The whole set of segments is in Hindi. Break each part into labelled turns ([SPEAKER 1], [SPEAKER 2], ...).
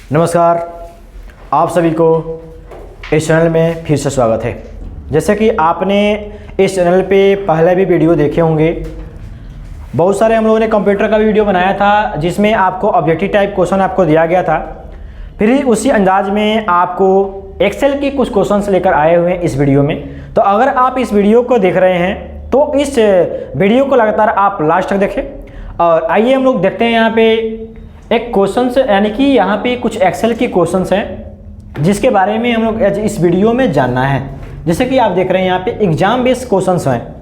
[SPEAKER 1] नमस्कार, आप सभी को इस चैनल में फिर से स्वागत है। जैसे कि आपने इस चैनल पे पहले भी वीडियो देखे होंगे, बहुत सारे हम लोगों ने कंप्यूटर का भी वीडियो बनाया था जिसमें आपको ऑब्जेक्टिव टाइप क्वेश्चन आपको दिया गया था। फिर उसी अंदाज में आपको एक्सेल के कुछ क्वेश्चंस लेकर आए हुए हैं इस वीडियो में। तो अगर आप इस वीडियो को देख रहे हैं तो इस वीडियो को लगातार आप लास्ट तक देखें। और आइए हम लोग देखते हैं यहाँ पे एक क्वेश्चंस, यानी कि यहाँ पे कुछ एक्सेल के क्वेश्चंस हैं जिसके बारे में हम लोग इस वीडियो में जानना है। जैसे कि आप देख रहे हैं यहाँ पे एग्जाम बेस्ड क्वेश्चंस हैं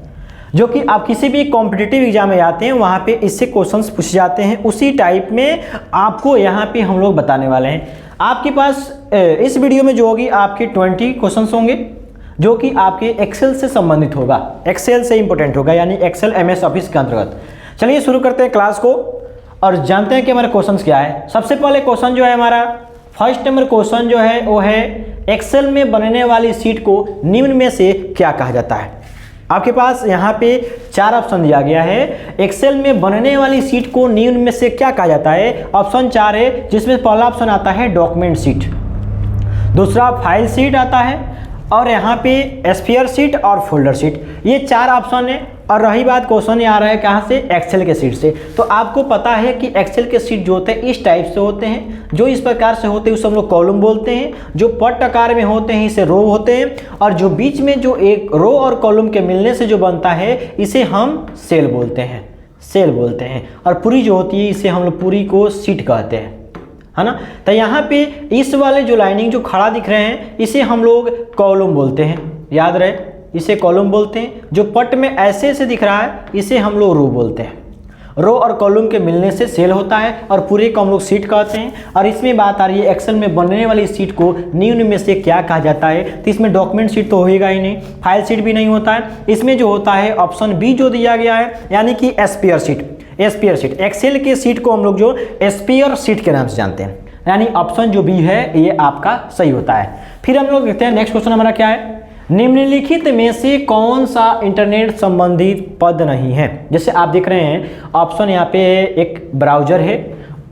[SPEAKER 1] जो कि आप किसी भी कॉम्पिटिटिव एग्जाम में जाते हैं वहाँ पे इससे क्वेश्चंस पूछे जाते हैं। उसी टाइप में आपको यहाँ पे हम लोग बताने वाले हैं। आपके पास इस वीडियो में जो होगी आपके 20 क्वेश्चंस होंगे जो कि आपके एक्सेल से संबंधित होगा, एक्सेल से इंपॉर्टेंट होगा, यानी एक्सेल MS ऑफिस के अंतर्गत। चलिए शुरू करते हैं क्लास को और जानते हैं कि हमारे क्वेश्चंस क्या है। सबसे पहले क्वेश्चन जो है हमारा फर्स्ट नंबर क्वेश्चन जो है वो है एक्सेल में बनने वाली शीट को निम्न में से क्या कहा जाता है। आपके पास यहाँ पे 4 ऑप्शन दिया गया है। एक्सेल में बनने वाली शीट को निम्न में से क्या कहा जाता है। ऑप्शन 4 है जिसमें पहला ऑप्शन आता है डॉक्यूमेंट शीट, दूसरा फाइल शीट आता है और यहाँ पे स्फीयर शीट और फोल्डर शीट। ये 4 ऑप्शन है। और रही बात क्वेश्चन ये आ रहा है कहाँ से, एक्सेल के शीट से। तो आपको पता है कि एक्सेल के शीट जो होते हैं इस टाइप से होते हैं, जो इस प्रकार से होते हैं उसे हम लोग कॉलम बोलते हैं, जो पट आकार में होते हैं इसे रो होते हैं, और जो बीच में जो एक रो और कॉलम के मिलने से जो बनता है इसे हम सेल बोलते हैं, सेल बोलते हैं। और पूरी जो होती है इसे हम लोग पूरी को शीट कहते हैं, है ना। तो यहाँ पे इस वाले जो लाइनिंग जो खड़ा दिख रहे हैं इसे हम लोग कॉलम बोलते हैं, याद रहे, इसे कॉलम बोलते हैं। जो पट में ऐसे से दिख रहा है इसे हम लोग रो बोलते हैं। रो और कॉलम के मिलने से सेल होता है और पूरे को हम लोग शीट कहते हैं। और इसमें बात आ रही है एक्सेल में बनने वाली शीट को निम्न में से क्या कहा जाता है। तो इसमें डॉक्यूमेंट शीट तो होएगा ही नहीं, फाइल शीट भी नहीं होता है। इसमें जो होता है ऑप्शन बी जो दिया गया है, यानी कि sphere sheet. Sphere sheet, Excel के शीट को हम लोग जो स्फीयर शीट के नाम से जानते हैं, यानी ऑप्शन जो बी है ये आपका सही होता है। फिर हम लोग देखते हैं नेक्स्ट क्वेश्चन हमारा क्या है। निम्नलिखित में से कौन सा इंटरनेट संबंधित पद नहीं है। जैसे आप देख रहे हैं ऑप्शन यहाँ पे एक ब्राउजर है,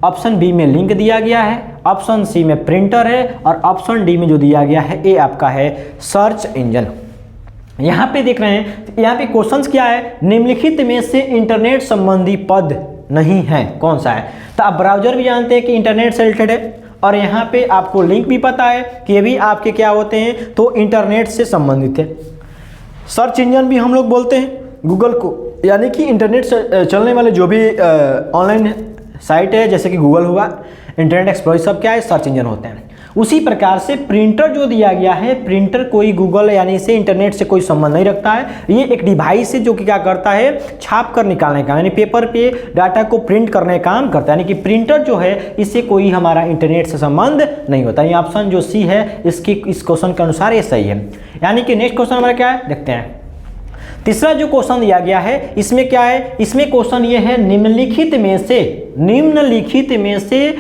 [SPEAKER 1] ऑप्शन बी में लिंक दिया गया है, ऑप्शन सी में प्रिंटर है और ऑप्शन डी में जो दिया गया है ये आपका है सर्च इंजन। यहाँ पे देख रहे हैं, यहाँ पे क्वेश्चंस क्या है, निम्नलिखित में से इंटरनेट संबंधी पद नहीं है, कौन सा है। तो आप ब्राउजर भी जानते हैं कि इंटरनेट से रिलेटेड है और यहाँ पे आपको लिंक भी पता है कि ये भी आपके क्या होते हैं, तो इंटरनेट से संबंधित है। सर्च इंजन भी हम लोग बोलते हैं गूगल को, यानी कि इंटरनेट से चलने वाले जो भी ऑनलाइन साइट है जैसे कि गूगल हुआ, इंटरनेट एक्सप्लोरर, सब क्या है, सर्च इंजन होते हैं। उसी प्रकार से प्रिंटर जो दिया गया है, प्रिंटर कोई गूगल यानी इसे इंटरनेट से कोई संबंध नहीं रखता है। ये एक डिवाइस है जो कि क्या करता है, छाप कर निकालने का, यानी पेपर पे डाटा को प्रिंट करने का काम करता है। यानी कि प्रिंटर जो है इससे कोई हमारा इंटरनेट से संबंध नहीं होता। ये ऑप्शन जो सी है इसकी इस क्वेश्चन के अनुसार ये सही है। यानी कि नेक्स्ट क्वेश्चन हमारा क्या है, देखते हैं। तीसरा जो क्वेश्चन दिया गया है इसमें क्या है, इसमें क्वेश्चन ये है निम्नलिखित में से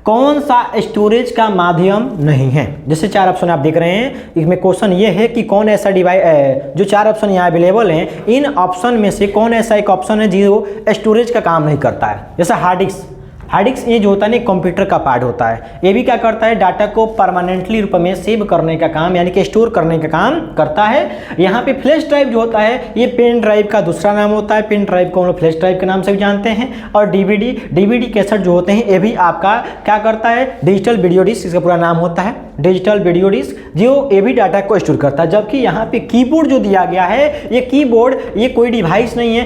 [SPEAKER 1] कौन सा स्टोरेज का माध्यम नहीं है। जैसे 4 ऑप्शन आप देख रहे हैं, इसमें क्वेश्चन ये है कि कौन ऐसा डिवाइस, जो 4 ऑप्शन यहाँ अवेलेबल हैं इन ऑप्शन में से कौन ऐसा एक ऑप्शन है जो स्टोरेज का काम नहीं करता है। जैसे हार्ड डिस्क, हार्ड डिस्क ये जो होता है ना कंप्यूटर का पार्ट होता है, ये भी क्या करता है, डाटा को परमानेंटली रूप में सेव करने का काम, यानी कि स्टोर करने का काम करता है। यहाँ पे फ्लैश ड्राइव जो होता है ये पेन ड्राइव का दूसरा नाम होता है, पेन ड्राइव को हम लोग फ्लैश ड्राइव के नाम से भी जानते हैं। और डीवीडी कैसेट जो होते हैं ये भी आपका क्या करता है, डिजिटल वीडियो डिस्क, इसका पूरा नाम होता है डिजिटल वीडियो डिस्क, जो ये भी डाटा को स्टोर करता है। जबकि यहाँ पे कीबोर्ड जो दिया गया है, ये कीबोर्ड ये कोई डिवाइस नहीं है,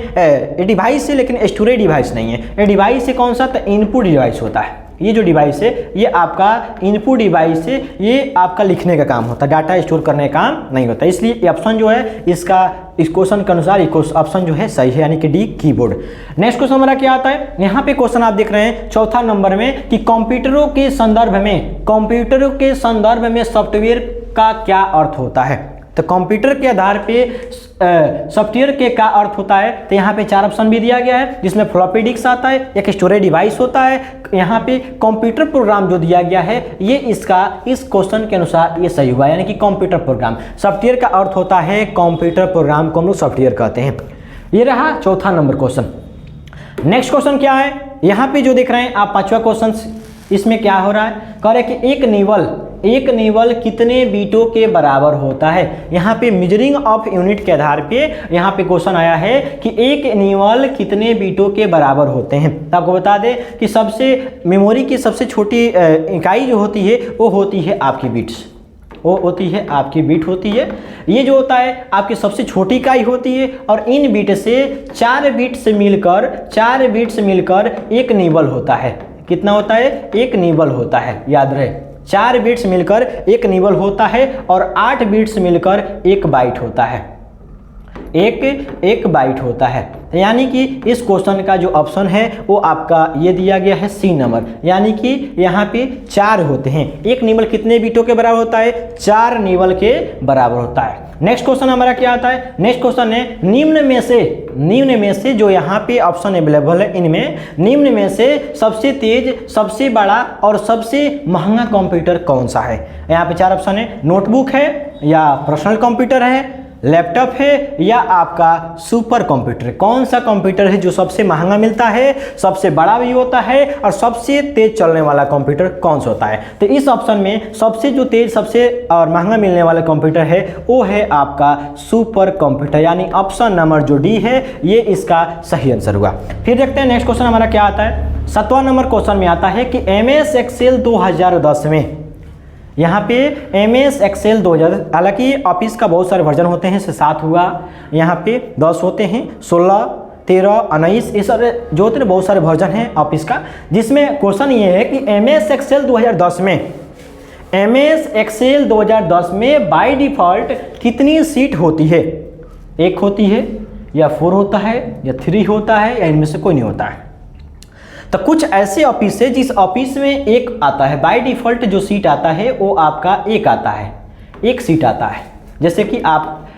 [SPEAKER 1] ये डिवाइस है लेकिन स्टोरेज डिवाइस नहीं है। ये डिवाइस है कौन सा, तो इनपुट डिवाइस होता है। ये जो डिवाइस है ये आपका इनपुट डिवाइस है, ये आपका लिखने का काम होता है, डाटा स्टोर करने का काम नहीं होता। इसलिए ऑप्शन जो है इसका इस क्वेश्चन के अनुसार ऑप्शन जो है सही है, यानी कि डी कीबोर्ड। नेक्स्ट क्वेश्चन हमारा क्या आता है, यहाँ पे क्वेश्चन आप देख रहे हैं चौथा नंबर में कि कंप्यूटरों के संदर्भ में सॉफ्टवेयर का क्या अर्थ होता है। तो कंप्यूटर के आधार पे सॉफ्टवेयर के का अर्थ होता है। तो यहाँ पे 4 ऑप्शन भी दिया गया है जिसमें फ्लॉपी डिस्क आता है, एक स्टोरेज डिवाइस होता है। यहाँ पे कंप्यूटर प्रोग्राम जो दिया गया है ये इसका इस क्वेश्चन के अनुसार ये सही हुआ, यानी कि कंप्यूटर प्रोग्राम। सॉफ्टवेयर का अर्थ होता है कंप्यूटर प्रोग्राम को हम लोग सॉफ्टवेयर कहते हैं। ये रहा चौथा नंबर क्वेश्चन। नेक्स्ट क्वेश्चन क्या है, यहाँ पे जो देख रहे हैं आप 5वां क्वेश्चन इसमें क्या हो रहा है, कह रहे कि एक निवल कितने बीटों के बराबर होता है। यहाँ पे मेजरिंग ऑफ यूनिट के आधार पे यहाँ पे क्वेश्चन आया है कि एक निवल कितने बीटों के बराबर होते हैं। तो आपको बता दें कि सबसे मेमोरी की सबसे छोटी इकाई जो होती है वो होती है आपकी बिट्स, वो होती है आपकी बिट होती है। ये जो होता है आपकी सबसे छोटी इकाई होती है और इन बिट से 4 बिट से मिलकर एक निवल होता है। कितना होता है, एक निवल होता है, याद रहे 4 बिट्स मिलकर एक निवल होता है और 8 बिट्स मिलकर एक बाइट होता है, एक बाइट होता है। यानी कि इस क्वेश्चन का जो ऑप्शन है वो आपका ये दिया गया है सी नंबर, यानी कि यहाँ पे 4 होते हैं। एक निवल कितने बीटों के बराबर होता है, 4 निवल के बराबर होता है। नेक्स्ट क्वेश्चन हमारा क्या आता है, नेक्स्ट क्वेश्चन है निम्न में से जो यहाँ पे ऑप्शन अवेलेबल है इनमें निम्न में से सबसे तेज, सबसे बड़ा और सबसे महंगा कंप्यूटर कौन सा है। यहाँ पे 4 ऑप्शन है, नोटबुक है या पर्सनल कंप्यूटर है, लैपटॉप है या आपका सुपर कंप्यूटर। कौन सा कंप्यूटर है जो सबसे महंगा मिलता है, सबसे बड़ा भी होता है और सबसे तेज चलने वाला कंप्यूटर कौन सा होता है। तो इस ऑप्शन में सबसे जो तेज, सबसे और महंगा मिलने वाला कंप्यूटर है वो है आपका सुपर कंप्यूटर, यानी ऑप्शन नंबर जो डी है ये इसका सही आंसर हुआ। फिर देखते हैं नेक्स्ट क्वेश्चन हमारा क्या आता है। 7वां नंबर क्वेश्चन में आता है कि MS एक्सेल 2010 में, यहाँ पे MS एक्सेल 2000, हालांकि ऑफिस का बहुत सारे वर्जन होते हैं, से 7 हुआ, यहाँ पे 10 होते हैं, 16, 13, 19, ये सारे जो होते हैं बहुत सारे वर्जन हैं ऑफिस का। जिसमें क्वेश्चन ये है कि MS एक्सेल 2010 में बाय डिफ़ॉल्ट कितनी सीट होती है, 1 होती है या 4 होता है या 3 होता है या इनमें से कोई नहीं होता है। तो कुछ ऐसे ऑफिस है जिस ऑफिस में 1 आता है, बाय डिफ़ॉल्ट जो सीट आता है वो आपका 1 आता है, 1 सीट आता है। जैसे कि आप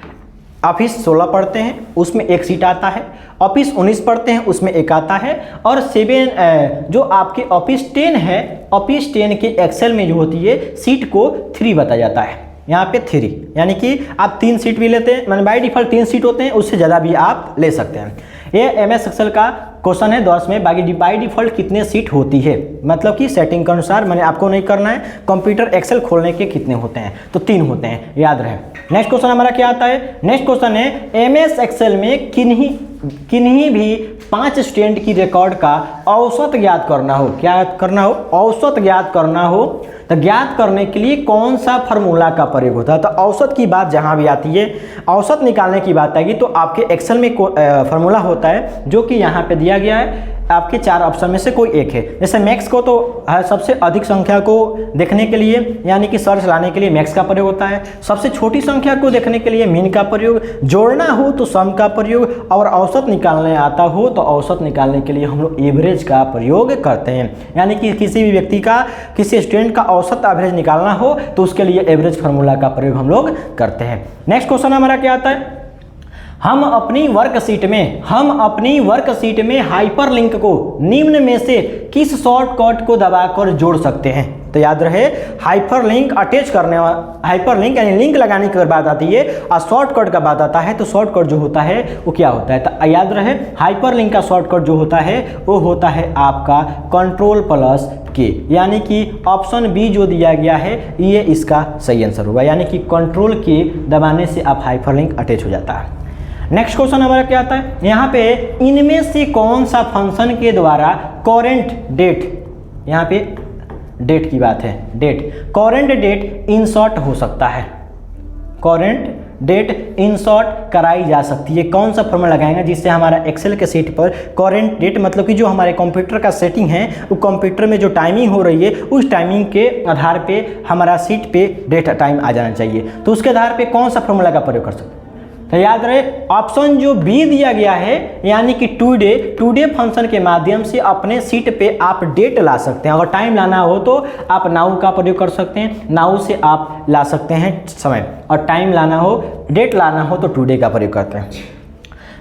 [SPEAKER 1] ऑफिस 16 पढ़ते हैं उसमें 1 सीट आता है, ऑफिस 19 पढ़ते हैं उसमें 1 आता है, और 7 जो आपके ऑफिस 10 है, ऑफिस 10 के एक्सेल में जो होती है सीट को 3 बताया जाता है। यहाँ पे 3, यानी कि आप 3 सीट भी लेते हैं, मैंने बाय डिफ़ॉल्ट 3 सीट होते हैं, उससे ज़्यादा भी आप ले सकते हैं। ये MS एक्सेल का क्वेश्चन है 10 में, बाय डिफ़ॉल्ट कितने सीट होती है, मतलब कि सेटिंग के अनुसार, मैंने आपको नहीं करना है, कंप्यूटर एक्सेल खोलने के कितने होते हैं, तो 3 होते हैं, याद रहे। नेक्स्ट क्वेश्चन हमारा क्या आता है, नेक्स्ट क्वेश्चन है MS एक्सेल में किन्हीं भी 5 स्टूडेंट की रिकॉर्ड का औसत ज्ञात करना हो, क्या करना हो, औसत ज्ञात करना हो, तो ज्ञात करने के लिए कौन सा फार्मूला का प्रयोग होता है। तो औसत की बात जहां भी आती है, औसत निकालने की बात आएगी तो आपके एक्सेल में फार्मूला होता है जो कि यहाँ पे दिया गया है, आपके 4 ऑप्शन में से कोई एक है। जैसे मैक्स को तो सबसे अधिक संख्या को देखने के लिए, यानी कि सर्च लाने के लिए मैक्स का प्रयोग होता है, सबसे छोटी संख्या को देखने के लिए मीन का प्रयोग, जोड़ना हो तो सम का प्रयोग, और औसत निकालने आता हो तो औसत निकालने के लिए हम लोग एवरेज का प्रयोग करते हैं। यानी कि किसी भी व्यक्ति का, किसी स्टूडेंट का औसत एवरेज निकालना हो तो उसके लिए एवरेज फार्मूला का प्रयोग हम लोग करते हैं। नेक्स्ट क्वेश्चन हमारा क्या आता है, हम अपनी वर्कशीट में हाइपरलिंक को निम्न में से किस शॉर्टकट को दबाकर जोड़ सकते हैं। तो याद रहे हाइपरलिंक अटैच करने वाला, हाइपरलिंक यानी लिंक लगाने की बात आती है और शॉर्टकट का बात आता है, तो शॉर्टकट जो होता है वो क्या होता है। तो याद रहे हाइपरलिंक का शॉर्टकट जो होता है वो होता है आपका Ctrl+K, यानी कि ऑप्शन बी जो दिया गया है ये इसका सही आंसर होगा, यानी कि Ctrl+K दबाने से आप हाइपरलिंक अटैच हो जाता है। नेक्स्ट क्वेश्चन हमारा क्या आता है, यहाँ पे इनमें से कौन सा फंक्शन के द्वारा करेंट डेट, यहाँ पे डेट की बात है, करेंट डेट इंसर्ट हो सकता है, करेंट डेट इंसर्ट कराई जा सकती है। कौन सा फॉर्मूला लगाएंगे जिससे हमारा एक्सेल के सीट पर करेंट डेट, मतलब कि जो हमारे कंप्यूटर का सेटिंग है वो कंप्यूटर में जो टाइमिंग हो रही है उस टाइमिंग के आधार पे हमारा सीट पे डेट टाइम आ जाना चाहिए, तो उसके आधार पे कौन सा फॉर्मूला का प्रयोग कर सकते हैं। तो याद रहे ऑप्शन जो बी दिया गया है, यानी कि टुडे फंक्शन के माध्यम से अपने सीट पे आप डेट ला सकते हैं। अगर टाइम लाना हो तो आप नाउ का प्रयोग कर सकते हैं, नाउ से आप ला सकते हैं समय, और टाइम लाना हो, डेट लाना हो तो टुडे का प्रयोग करते हैं।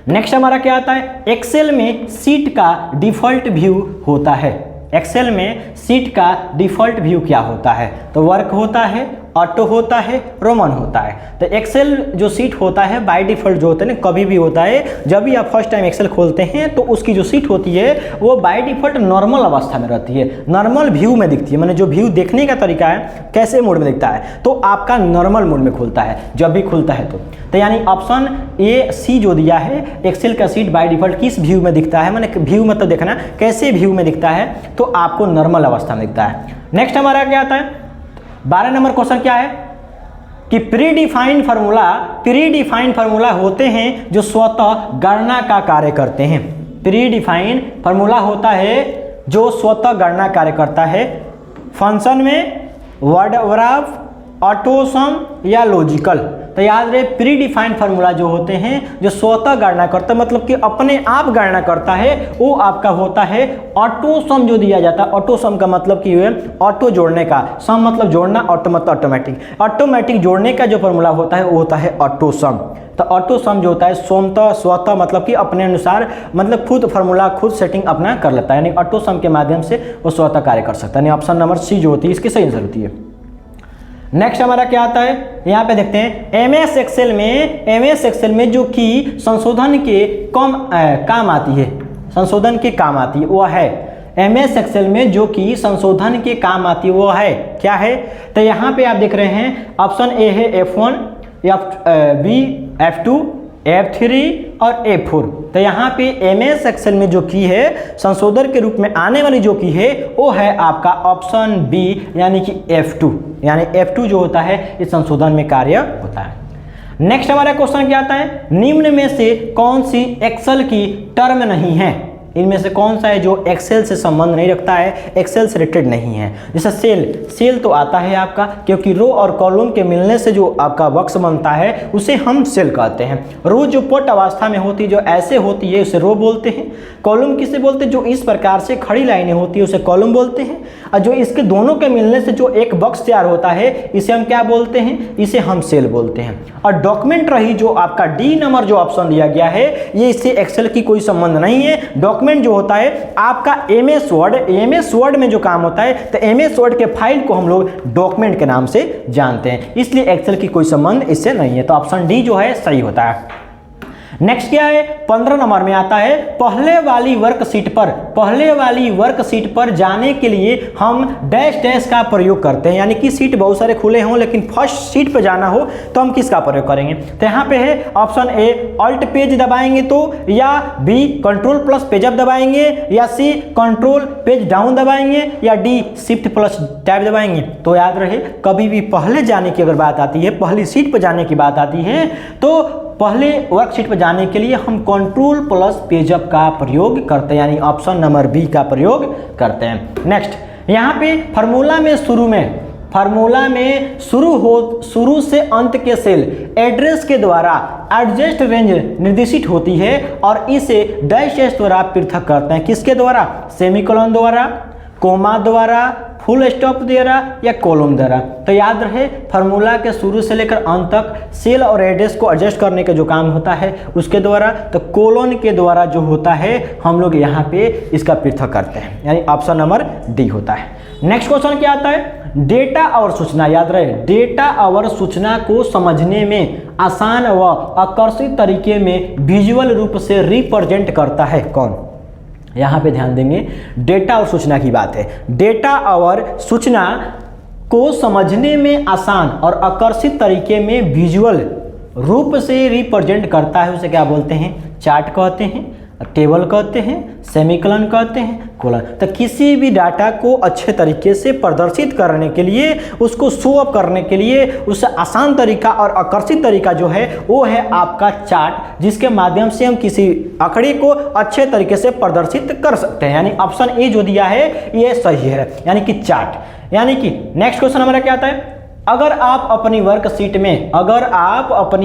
[SPEAKER 1] नेक्स्ट हमारा क्या आता है, एक्सेल में सीट का डिफ़ॉल्ट व्यू होता है, एक्सेल में सीट का डिफ़ॉल्ट व्यू क्या होता है। तो वर्क होता है, ऑटो होता है, रोमन होता है। तो एक्सेल जो सीट होता है बाय डिफ़ॉल्ट जो होता है ना, कभी भी होता है जब भी आप फर्स्ट टाइम एक्सेल खोलते हैं तो उसकी जो सीट होती है वो बाय डिफ़ॉल्ट नॉर्मल अवस्था में रहती है, नॉर्मल व्यू में दिखती है। मैंने जो व्यू देखने का तरीका है कैसे मोड में दिखता है, तो आपका नॉर्मल मोड में खुलता है जब भी खुलता है तो यानी ऑप्शन ए सी जो दिया है, एक्सेल का सीट बाय डिफ़ॉल्ट किस व्यू में दिखता है, मैंने व्यू मतलब देखना कैसे व्यू में दिखता है, तो आपको नॉर्मल अवस्था में दिखता है। नेक्स्ट हमारा क्या आता है 12 नंबर क्वेश्चन क्या है कि प्रीडिफाइंड फार्मूला होते हैं जो स्वतः गणना का कार्य करते हैं। प्रीडिफाइंड फार्मूला होता है जो स्वतः गणना कार्य करता है फंक्शन में, वर्ड ग्राफ, ऑटो सम या लॉजिकल। तो याद रहे प्री डिफाइंड फार्मूला जो होते हैं जो स्वतः गणना करता है, मतलब कि अपने आप गणना करता है, वो आपका होता है ऑटो सम जो दिया जाता है। ऑटो सम का मतलब कि ऑटो जोड़ने का, सम मतलब जोड़ना, ऑटो मतलब ऑटोमेटिक जोड़ने का जो फार्मूला होता है वो होता है ऑटो सम। तो ऑटो सम जो होता है स्वतः मतलब कि अपने अनुसार, मतलब खुद फार्मूला खुद सेटिंग अपना कर लेता है, यानी ऑटो सम के माध्यम से वो स्वतः कार्य कर सकता है। यानी ऑप्शन नंबर सी जो होती है इसकी सही आंसर होती है। नेक्स्ट हमारा क्या आता है, यहाँ पे देखते हैं एम एस एक्सेल में जो कि संशोधन के काम आती है, संशोधन के काम आती है वो है एम एस एक्सेल में जो कि संशोधन के काम आती है वो है क्या है। तो यहाँ पे आप देख रहे हैं ऑप्शन ए है F1, बी F2, F3 और F4। तो यहाँ पे एम एस एक्सेल में जो की है संशोधन के रूप में आने वाली जो की है वो है आपका ऑप्शन बी यानी कि F2, यानी F2 जो होता है इस संशोधन में कार्य होता है। नेक्स्ट हमारा क्वेश्चन क्या आता है, निम्न में से कौन सी एक्सेल की टर्म नहीं है, इनमें से कौन सा है जो एक्सेल से संबंध नहीं रखता है, एक्सेल से रिलेटेड नहीं है। जैसे सेल तो आता है आपका, क्योंकि रो और कॉलम के मिलने से जो आपका बॉक्स बनता है उसे हम सेल कहते हैं। रो जो पट अवस्था में होती है, जो ऐसे होती है उसे रो बोलते हैं। कॉलम किसे बोलते हैं, जो इस प्रकार से खड़ी लाइनें होती है उसे कॉलम बोलते हैं। और जो इसके दोनों के मिलने से जो एक बॉक्स तैयार होता है इसे हम क्या बोलते हैं, इसे हम सेल बोलते हैं। और डॉक्यूमेंट रही जो आपका डी नंबर जो ऑप्शन दिया गया है ये इससे एक्सेल की कोई संबंध नहीं है। डॉक्यूमेंट जो होता है आपका एमएस वर्ड में जो काम होता है, तो एमएस वर्ड के फाइल को हम लोग डॉक्यूमेंट के नाम से जानते हैं, इसलिए एक्सेल की कोई संबंध इससे नहीं है। तो ऑप्शन डी जो है सही होता है। नेक्स्ट क्या है 15 नंबर में आता है पहले वाली वर्कशीट पर जाने के लिए हम डैश का प्रयोग करते हैं, यानी कि सीट बहुत सारे खुले हों लेकिन फर्स्ट सीट पर जाना हो तो हम किसका प्रयोग करेंगे। तो यहाँ पे है ऑप्शन ए ऑल्ट पेज दबाएंगे तो, या B control plus page up दबाएंगे, या सी कंट्रोल पेज डाउन दबाएंगे, या डी शिफ्ट प्लस टैब दबाएंगे। तो याद रहे कभी भी पहले जाने की अगर बात आती है, पहली सीट पर जाने की बात आती है, तो पहले वर्कशीट पर जाने के लिए हम कंट्रोल प्लस पेज अप का प्रयोग करते हैं, यानी ऑप्शन नंबर बी का प्रयोग करते हैं। नेक्स्ट यहाँ पे फार्मूला में शुरू से अंत के सेल एड्रेस के द्वारा एडजस्ट रेंज निर्देशित होती है और इसे डैश द्वारा पृथक करते हैं। किसके द्वारा, सेमीकोलन द्वारा, कोमा द्वारा, फुल स्टॉप द्वारा या कॉलम द्वारा। तो याद रहे फार्मूला के शुरू से लेकर अंत तक सेल और एड्रेस को एडजस्ट करने का जो काम होता है उसके द्वारा, तो कोलन के द्वारा जो होता है हम लोग यहाँ पे इसका पृथक करते हैं, यानी ऑप्शन नंबर डी होता है। नेक्स्ट क्वेश्चन क्या आता है, डेटा और सूचना। याद रहे डेटा और सूचना को समझने में आसान व आकर्षित तरीके में विजुअल रूप से रिप्रेजेंट करता है कौन। यहाँ पे ध्यान देंगे डेटा और सूचना की बात है। डेटा और सूचना को समझने में आसान और आकर्षित तरीके में विजुअल रूप से रिप्रेजेंट करता है, उसे क्या बोलते हैं, चार्ट कहते हैं, टेबल कहते हैं, सेमीकोलन कहते हैं, कोलन। तो किसी भी डाटा को अच्छे तरीके से प्रदर्शित करने के लिए, उसको शो अप करने के लिए, उससे आसान तरीका और आकर्षित तरीका जो है वो है आपका चार्ट, जिसके माध्यम से हम किसी आंकड़े को अच्छे तरीके से प्रदर्शित कर सकते हैं। यानी ऑप्शन ए जो दिया है ये सही है, यानी कि चार्ट। यानी कि नेक्स्ट क्वेश्चन हमारा क्या आता है, अगर आप अपनी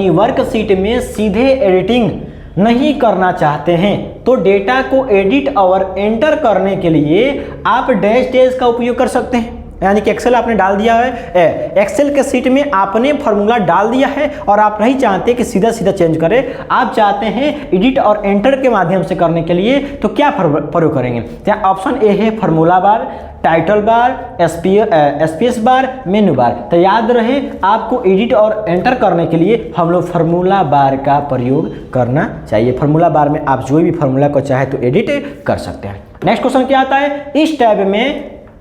[SPEAKER 1] वर्कशीट में सीधे एडिटिंग नहीं करना चाहते हैं तो डेटा को एडिट और एंटर करने के लिए आप डैश का उपयोग कर सकते हैं। यानी कि एक्सेल आपने डाल दिया है, एक्सेल के सीट में आपने फार्मूला डाल दिया है और आप नहीं चाहते कि सीधा सीधा चेंज करें, आप चाहते हैं एडिट और एंटर के माध्यम से करने के लिए, तो क्या प्रयोग करेंगे? क्या ऑप्शन ए है फार्मूला बार, टाइटल बार, स्पेस बार, मेनू बार। तो याद रहे आपको एडिट और एंटर करने के लिए हम लोग फार्मूला बार का प्रयोग करना चाहिए। फार्मूला बार में आप जो भी फार्मूला को चाहे तो एडिट कर सकते हैं। नेक्स्ट क्वेश्चन क्या आता है?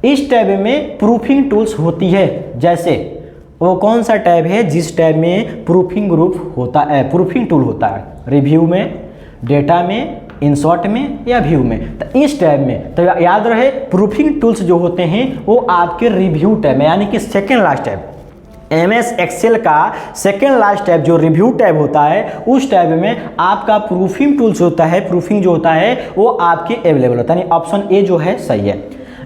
[SPEAKER 1] इस टैब में प्रूफिंग टूल्स होती है। जैसे वो कौन सा टैब है जिस टैब में प्रूफिंग टूल होता है? रिव्यू में, डेटा में, इंसर्ट में या व्यू में? तो इस टैब में, तो याद रहे प्रूफिंग टूल्स जो होते हैं वो आपके रिव्यू टैब में, यानी कि second last tab, MS Excel का सेकेंड लास्ट टैब जो रिव्यू टैब होता है, उस टैब में आपका प्रूफिंग टूल्स होता है, प्रूफिंग जो होता है वो आपके अवेलेबल होता है। यानी ऑप्शन ए जो है सही है।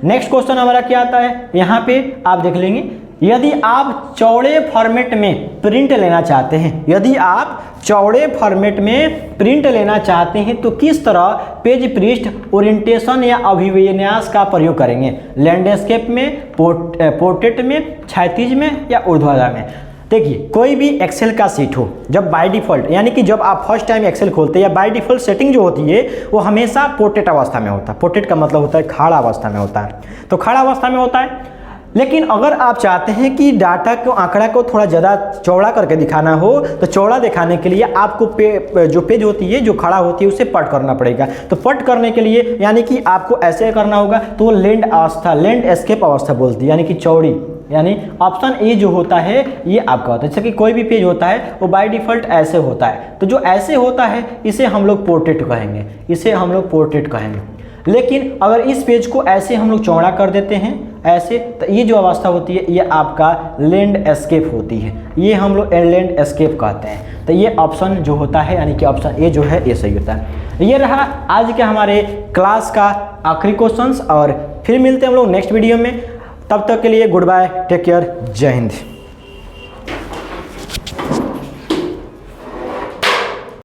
[SPEAKER 1] नेक्स्ट क्वेश्चन हमारा क्या आता है? यहाँ पे आप देख लेंगे, यदि आप चौड़े फॉर्मेट में प्रिंट लेना चाहते हैं, यदि आप चौड़े फॉर्मेट में प्रिंट लेना चाहते हैं तो किस तरह पेज पृष्ठ ओरिएंटेशन या अभिविन्यास का प्रयोग करेंगे? लैंडस्केप में, पोर्ट्रेट में, क्षैतिज में या ऊर्ध्वाधर में? देखिए, कोई भी एक्सेल का सीट हो, जब बाय डिफ़ॉल्ट, यानी कि जब आप फर्स्ट टाइम एक्सेल खोलते हैं, या बाय डिफ़ॉल्ट सेटिंग जो होती है वो हमेशा पोर्ट्रेट अवस्था में होता है। पोर्ट्रेट का मतलब होता है खड़ा अवस्था में होता है, तो खड़ा अवस्था में होता है। लेकिन अगर आप चाहते हैं कि डाटा को, आंकड़ा को थोड़ा ज़्यादा चौड़ा करके दिखाना हो, तो चौड़ा दिखाने के लिए आपको जो पेज होती है, जो खड़ा होती है, उसे पट करना पड़ेगा। तो पट करने के लिए यानी कि आपको ऐसे करना होगा, तो वो लैंडस्केप अवस्था बोलती है, यानी कि चौड़ी। यानी ऑप्शन ए जो होता है ये आपका होता है। जैसे कि कोई भी पेज होता है वो बाय डिफ़ॉल्ट ऐसे होता है, तो जो ऐसे होता है इसे हम लोग पोर्ट्रेट कहेंगे, इसे हम लोग पोर्ट्रेट कहेंगे। लेकिन अगर इस पेज को ऐसे हम लोग चौड़ा कर देते हैं ऐसे, तो ये जो अवस्था होती है ये आपका लैंडस्केप होती है, ये हम लोग लैंडस्केप कहते हैं। तो ये ऑप्शन जो होता है, यानी कि ऑप्शन ए जो है ये सही होता है। ये रहा आज के हमारे क्लास का आखिरी क्वेश्चंस, और फिर मिलते हैं हम लोग नेक्स्ट वीडियो में। तब तक के लिए गुड बाय, टेक केयर, जय हिंद।